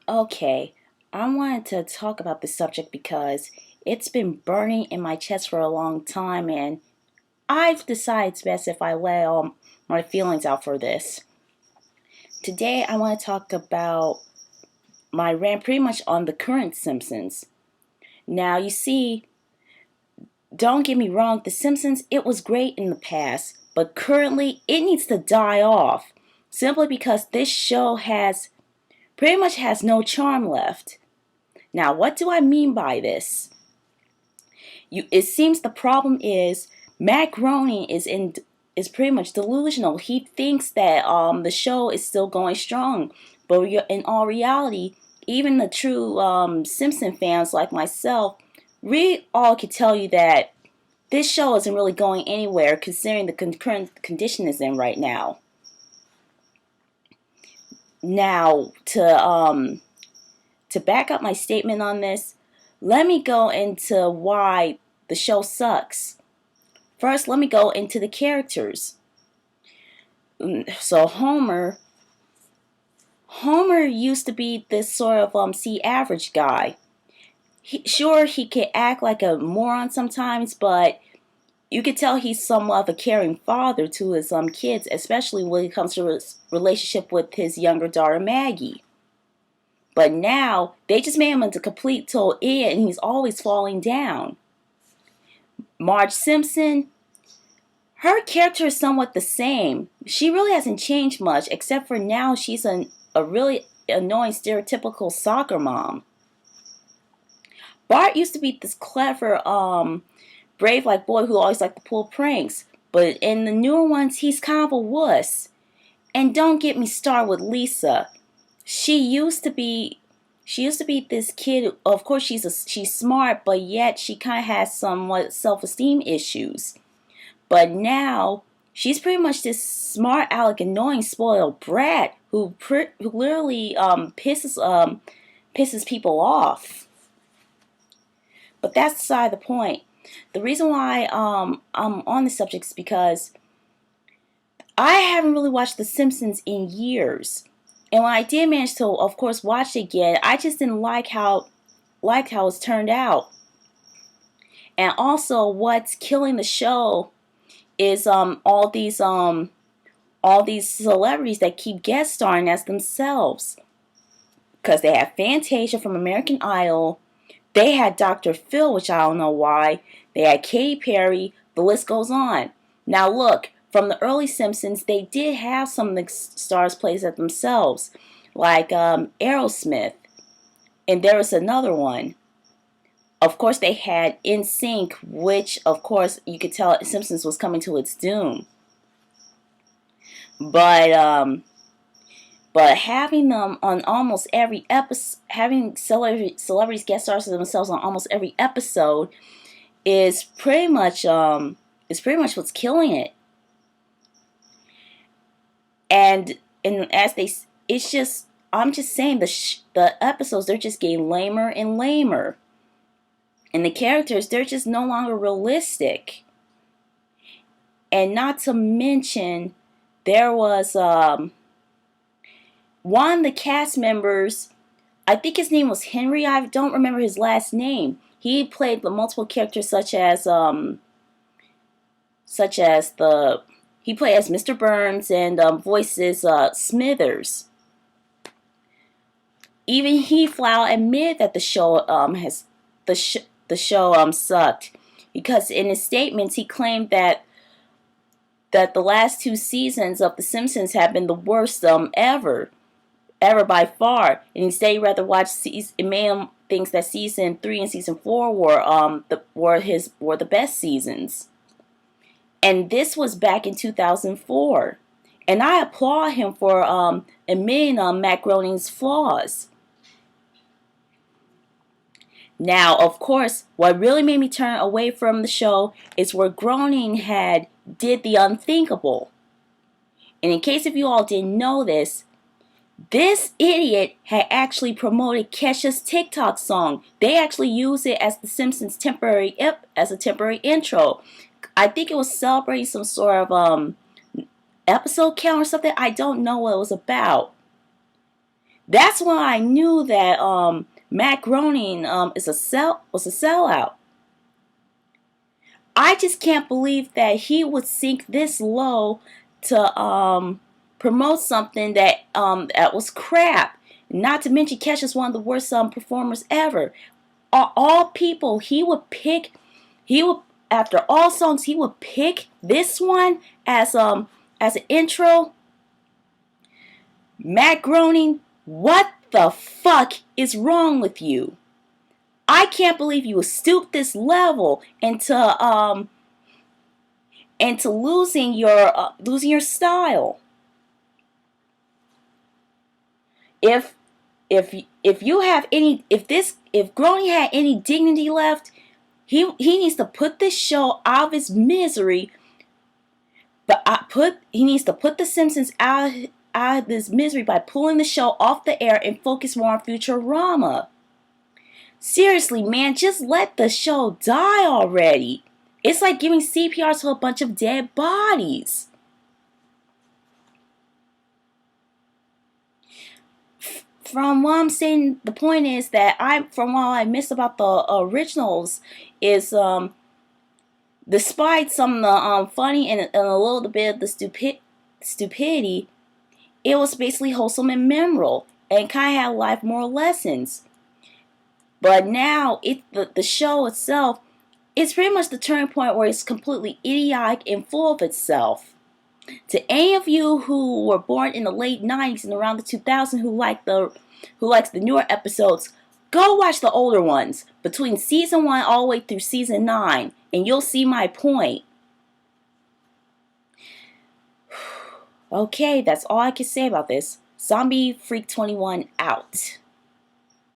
Okay, I wanted to talk about this subject because it's been burning in my chest for a long time, and I've decided it's best if I lay all my feelings out for this. Today, I want to talk about my rant pretty much on the current Simpsons. Now, you see, don't get me wrong, The Simpsons, it was great in the past, but currently it needs to die off simply because this show has pretty much has no charm left. Now, what do I mean by this? It seems the problem is Matt Groening is pretty much delusional. He thinks that the show is still going strong, but in all reality, even the true Simpson fans like myself, we all could tell you that this show isn't really going anywhere considering the current condition it's in right now. Now, to back up my statement on this, let me go into why the show sucks. First, let me go into the characters. So Homer used to be this sort of C average guy. Sure, he can act like a moron sometimes, but you could tell he's somewhat of a caring father to his kids, especially when it comes to his relationship with his younger daughter Maggie. But now they just made him into a complete total idiot, and he's always falling down. Marge Simpson, her character is somewhat the same. She really hasn't changed much, except for now she's a really annoying stereotypical soccer mom. Bart used to be this clever, brave like boy who always liked to pull pranks. But in the newer ones, he's kind of a wuss. And don't get me started with Lisa. She used to be this kid. Of course, she's smart, but yet she kind of has somewhat self-esteem issues. But now she's pretty much this smart aleck, annoying, spoiled brat who literally pisses people off. But that's beside the point. The reason why I'm on this subject is because I haven't really watched The Simpsons in years. And when I did manage to, of course, watch it again, I just didn't like how it's turned out. And also, what's killing the show is all these celebrities that keep guest starring as themselves. Because they have Fantasia from American Idol, they had Dr. Phil, which I don't know why, they had Katy Perry, the list goes on. Now look, from the early Simpsons, they did have some of the stars plays at themselves, like Aerosmith, and there was another one. Of course, they had NSYNC, which, of course, you could tell Simpsons was coming to its doom. But having them on almost every episode, having celebrities guest stars themselves on almost every episode, is pretty much what's killing it. And as it's just, I'm just saying the episodes, they're just getting lamer and lamer. And the characters, they're just no longer realistic. And not to mention, there was one of the cast members, I think his name was Henry, I don't remember his last name. He played the multiple characters he played as Mr. Burns and voices Smithers. Even he flat admitted that the show sucked, because in his statements he claimed that the last two seasons of The Simpsons have been the worst ever by far, and he said he'd rather watch Emmanuel thinks that season 3 and season 4 were the best seasons. And this was back in 2004. And I applaud him for admitting Matt Groening's flaws. Now, of course, what really made me turn away from the show is where Groening did the unthinkable. And in case if you all didn't know this idiot had actually promoted Kesha's TikTok song. They actually used it as The Simpsons temporary intro. I think it was celebrating some sort of episode count or something. I don't know what it was about. That's when I knew that Matt Groening was a sellout. I just can't believe that he would sink this low to promote something that was crap. Not to mention, Kesha is one of the worst performers ever. All people, he would pick. He would, after all songs, he would pick this one as an intro. Matt Groening, what the fuck is wrong with you? I can't believe you would stoop this level into losing your style. If if you have any if Groening had any dignity left, he needs to put this show out of its misery. He needs to put the Simpsons out of this misery by pulling the show off the air and focus more on Futurama. Seriously, man, just let the show die already. It's like giving CPR to a bunch of dead bodies. From what I'm saying, the point is that from what I missed about the originals is despite some of the funny and a little bit of the stupidity, it was basically wholesome and memorable and kind of had life moral lessons. But now the show itself is pretty much the turning point where it's completely idiotic and full of itself. To any of you who were born in the late 90s and around the 2000s who likes the newer episodes, go watch the older ones between season 1 all the way through season 9 and you'll see my point. Okay, that's all I can say about this. Zombie Freak 21 out.